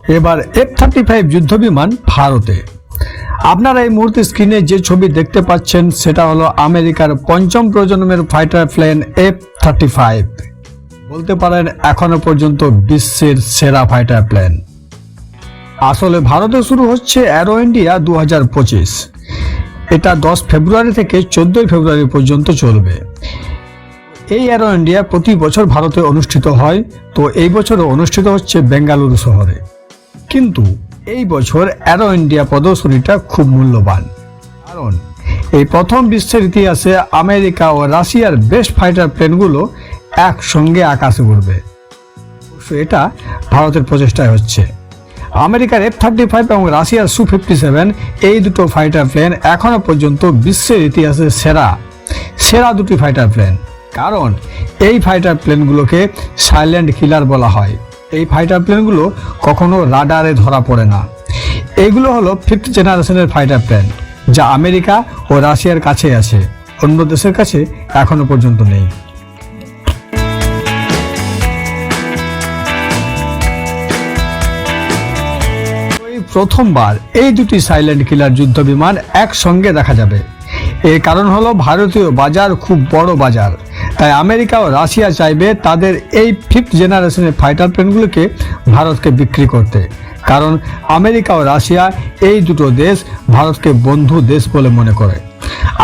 এবার F-35 যুদ্ধবিমান ভারতে। আপনারা এই মুহূর্তে স্ক্রিনে যে ছবি দেখতে পাচ্ছেন সেটা হলো আমেরিকার পঞ্চম প্রজন্মের ফাইটার প্লেন F-35। বলতে পারেন এখনো পর্যন্ত বিশ্বের সেরা ফাইটার প্লেন। আসলে ভারতে শুরু হচ্ছে অ্যারো ইন্ডিয়া 2025। এটা 10 ফেব্রুয়ারি থেকে 14 ফেব্রুয়ারি পর্যন্ত চলবে। এই অ্যারো ইন্ডিয়া প্রতি বছর ভারতে অনুষ্ঠিত হয়, তো এই বছরও অনুষ্ঠিত হচ্ছে বেঙ্গালুরু শহরে। কিন্তু এই বছর অ্যারো ইন্ডিয়া প্রদর্শনীটা খুব মূল্যবান, কারণ এই প্রথম বিশ্বের ইতিহাসে আমেরিকা ও রাশিয়ার বেস্ট ফাইটার প্লেনগুলো একসঙ্গে আকাশে উড়বে। এটা ভারতের প্রচেষ্টায় হচ্ছে। আমেরিকার F-35 এবং রাশিয়ার Su-57 এই দুটো ফাইটার প্লেন এখনো পর্যন্ত বিশ্বের ইতিহাসে সেরা দুটি ফাইটার প্লেন, কারণ এই ফাইটার প্লেনগুলোকে সাইলেন্ট কিলার বলা হয়। এই ফাইটার প্লেনগুলো কখনো রাডারে ধরা পড়ে না। এইগুলো হলো 5th জেনারেশনের ফাইটার প্লেন, যা আমেরিকা ও রাশিয়ার কাছে আছে, অন্য দেশের কাছে এখনো পর্যন্ত নেই। প্রথমবার এই দুটি সাইলেন্ট কিলার যুদ্ধ বিমান একসঙ্গে দেখা যাবে। এর কারণ হলো ভারতীয় বাজার খুব বড় বাজার, তাই আমেরিকা ও রাশিয়া চাইবে তাদের এই 5th জেনারেশনের ফাইটার প্লেনগুলোকে ভারতকে বিক্রি করতে, কারণ আমেরিকা ও রাশিয়া এই দুটো দেশ ভারতকে বন্ধু দেশ বলে মনে করে।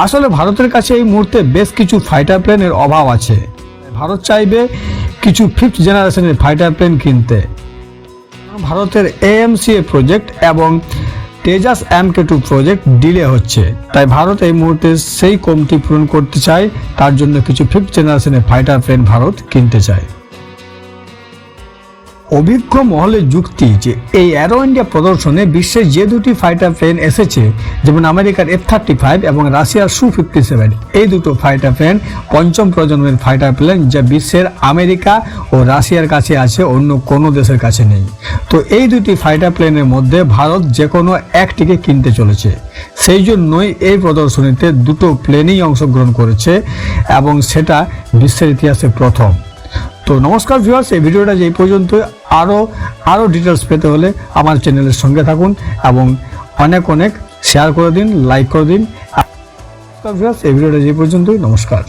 আসলে ভারতের কাছে এই মুহূর্তে বেশ কিছু ফাইটার প্লেনের অভাব আছে। ভারত চাইবে কিছু 5th জেনারেশনের ফাইটার প্লেন কিনতে। ভারতের AMCA প্রজেক্ট এবং তেজাস MK2 প্রজেক্ট ডিলে হচ্ছে, তাই ভারত এই মুহূর্তে সেই কমতি পূরণ করতে চায়। তার জন্য কিছু 5th জেনারেশনের ফাইটার প্লেন ভারত কিনতে চায়। অভিজ্ঞ মহলের যুক্তি যে এই অ্যারো ইন্ডিয়া প্রদর্শনে বিশ্বের যে দুটি ফাইটার প্লেন এসেছে, যেমন আমেরিকার F-35 এবং রাশিয়ার Su-57, এই দুটো ফাইটার প্লেন পঞ্চম প্রজন্মের ফাইটার প্লেন, যা বিশ্বের আমেরিকা ও রাশিয়ার কাছে আছে, অন্য কোনো দেশের কাছে নেই। তো এই দুটি ফাইটার প্লেনের মধ্যে ভারত যে কোনো একটিকে কিনতে চলেছে। সেই জন্যই এই প্রদর্শনীতে দুটো প্লেনই অংশগ্রহণ করেছে, এবং সেটা বিশ্বের ইতিহাসে প্রথম। তো নমস্কার ভিউয়ার্স, এই ভিডিওটা যে পর্যন্ত। আরও ডিটেলস পেতে হলে আমার চ্যানেলের সঙ্গে থাকুন এবং অনেক শেয়ার করে দিন, লাইক করে দিন। ভিউয়ার্স, এই ভিডিওটা যে পর্যন্তই। নমস্কার।